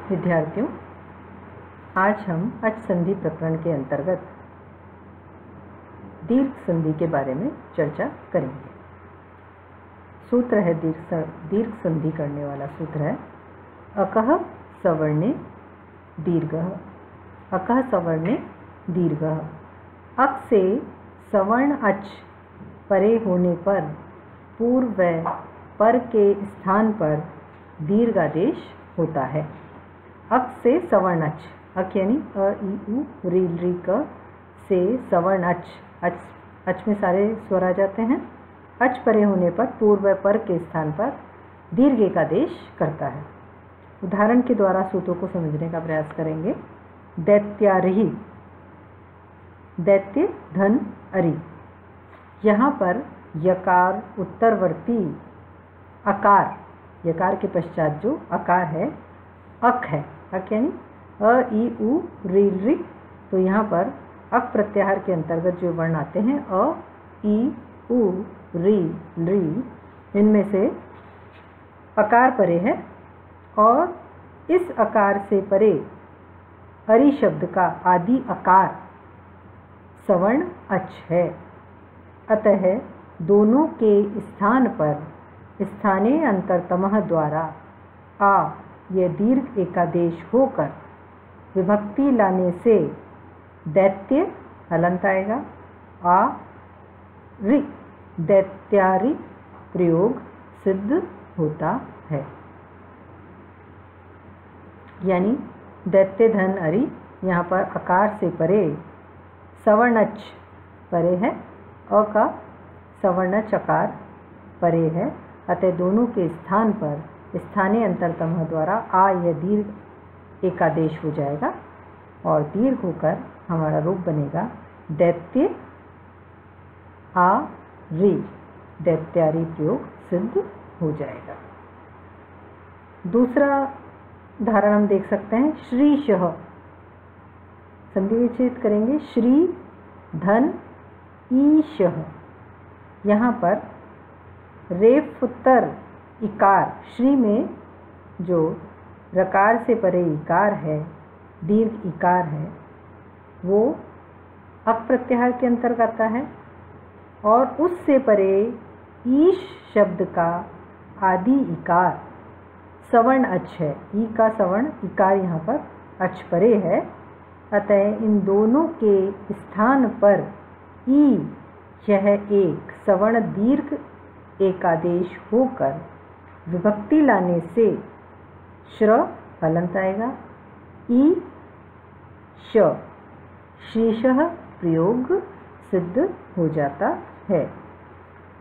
विद्यार्थियों, आज हम अच संधि प्रकरण के अंतर्गत दीर्घ संधि के बारे में चर्चा करेंगे। सूत्र है दीर्घ संधि करने वाला सूत्र है अकः सवर्णे दीर्घः। अकः सवर्णे दीर्घः। अक से सवर्ण अच परे होने पर पूर्व व पर के स्थान पर दीर्घ आदेश होता है। अक से सवर्ण अच, अक यानी अ ई उ री री क से सवर्ण अच में सारे स्वर आ जाते हैं। अच परे होने पर पूर्व व पर के स्थान पर दीर्घ एक आदेश करता है। उदाहरण के द्वारा सूत्रों को समझने का प्रयास करेंगे। दैत्यारिहि, दैत्य धन अरि। यहाँ पर यकार उत्तरवर्ती अकार, यकार के पश्चात जो अकार है अक है। अक यानी अ ई उ री री। तो यहाँ पर अक प्रत्याहार के अंतर्गत जो वर्ण आते हैं अ ई उ री री, इनमें से अकार परे है और इस अकार से परे अरि शब्द का आदि अकार सवर्ण अच है। अतः दोनों के स्थान पर स्थानीय अंतरतमः द्वारा आ यह दीर्घ एकादेश होकर विभक्ति लाने से दैत्य हलंत आएगा। आ रि, दैत्यारि प्रयोग सिद्ध होता है। यानी दैत्य धन अरि, यहाँ पर अकार से परे सवर्णच परे है, अ का सवर्णच अकार परे है। अतः दोनों के स्थान पर स्थानीय अंतरतमः द्वारा आ यह दीर्घ एकादेश हो जाएगा और दीर्घ होकर हमारा रूप बनेगा दैत्य आ रि, दैत्यारि प्रयोग सिद्ध हो जाएगा। दूसरा उदाहरण हम देख सकते हैं। श्रीशः, संधि विच्छेद करेंगे। श्री धन ईशः। यहाँ पर रेफ उत्तर इकार, श्री में जो रकार से परे इकार है, दीर्घ इकार है, वो अक प्रत्याहार के अंतर्गत आता है और उससे परे ईश शब्द का आदि इकार सवर्ण अच है। ई का सवर्ण इकार यहाँ पर अच परे है। अतः इन दोनों के स्थान पर ई यह एक सवर्ण दीर्घ एकादेश होकर विभक्ति लाने से श्र हलंत आएगा। ई श, शीशः प्रयोग सिद्ध हो जाता है।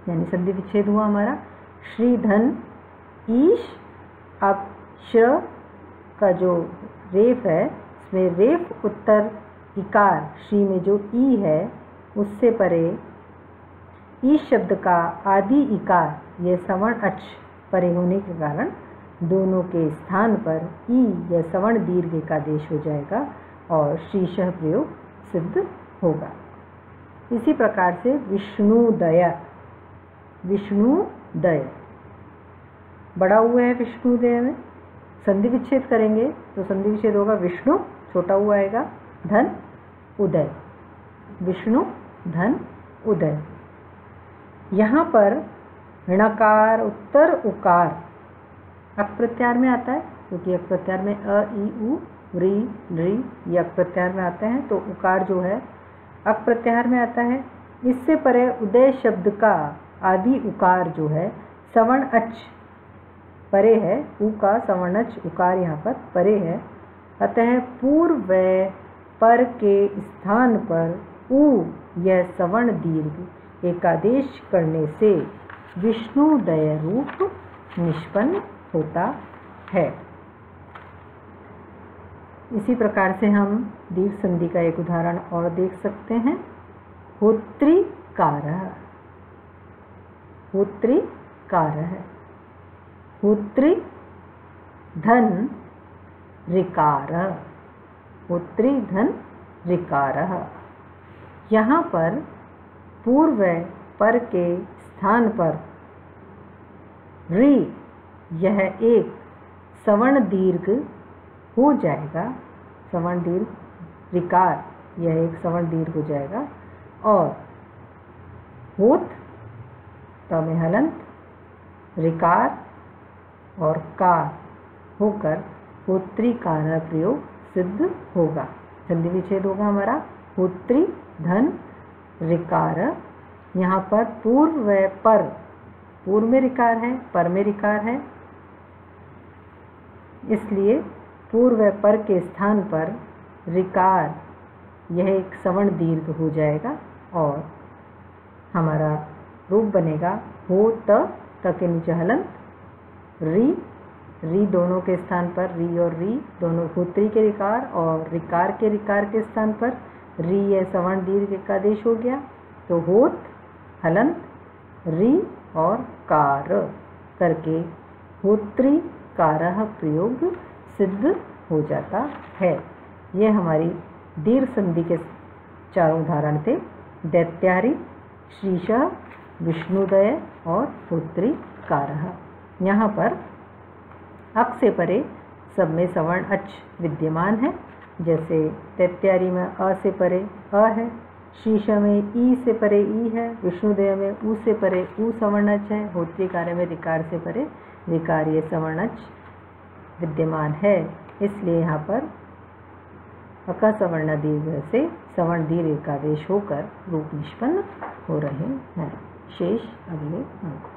यानी संधि विच्छेद हुआ हमारा। श्री धन ईश। अब श्र का जो रेफ है, इसमें रेफ उत्तर इकार श्री में जो ई है उससे परे ईश शब्द का आदि इकार यह सवर्ण अच परे होने के कारण दोनों के स्थान पर ई यह सवर्ण दीर्घ एकादेश हो जाएगा और शीशः प्रयोग सिद्ध होगा। इसी प्रकार से विष्णुदय, विष्णुदय बड़ा हुआ है। विष्णुदय में संधि विच्छेद करेंगे तो संधि विच्छेद होगा विष्णु, छोटा हुआ आएगा धन उदय, विष्णु धन उदय। यहाँ पर णकार उत्तर उकार अक प्रत्याहार में आता है, क्योंकि अक प्रत्याहार में अ ई उ री री ये अक प्रत्याहार में आते हैं, तो उकार जो है अक प्रत्याहार में आता है। इससे परे उदय शब्द का आदि उकार जो है सवर्ण अच परे है। उ का सवर्णच उकार यहाँ पर परे है। अतः पूर्व व पर के स्थान पर उ यह सवर्ण दीर्घ एकादेश करने से विष्णुदय रूप निष्पन्न होता है। इसी प्रकार से हम दीर्घ संधि का एक उदाहरण और देख सकते हैं। होत्रिकारः, होत्रिकारः, होत्रि धन ऋकारः, होत्रि धन ऋकारः। यहाँ पर पूर्व पर के स्थान पर रि यह एक सवर्ण दीर्घ हो जाएगा सवर्ण दीर्घ रिकार, यह एक सवर्ण दीर्घ हो जाएगा। और होत त में हलंत, रिकार और कार होकर होत्री कार प्रयोग सिद्ध होगा। संधि विच्छेद होगा हमारा होत्री धन रिकार। यहाँ पर पूर्व व पर, पूर्व में रिकार है, पर में रिकार है, इसलिए पूर्व व पर के स्थान पर रिकार, यह एक सवर्ण दीर्घ हो जाएगा और हमारा रूप बनेगा हो त के नीचे हलंत, री दोनों के स्थान पर, री और री दोनों होत्री के रिकार और रिकार के स्थान पर री, यह सवर्ण दीर्घ का आदेश हो गया। तो होत हलंत री और कार करके होत्री कारः प्रयोग सिद्ध हो जाता है। यह हमारी दीर्घ संधि के चारों उदाहरण थे, दैत्यारि, श्रीशः, विष्णुदय और होत्री कारः। यहाँ पर अक से परे सब में सवर्ण अच विद्यमान है, जैसे दैत्यारि में अ से परे अ है, शीशा में ई से परे ई है, विष्णुदय में ऊ से परे ऊ सवर्ण अच है, होत्री कार्य में रिकार से परे रिकार ये सवर्ण अच विद्यमान है। इसलिए यहाँ पर अकसवर्ण दीर्घ से सवर्ण दीर्घ का आदेश होकर रूप निष्पन्न हो रहे हैं। शेष अगले अंक।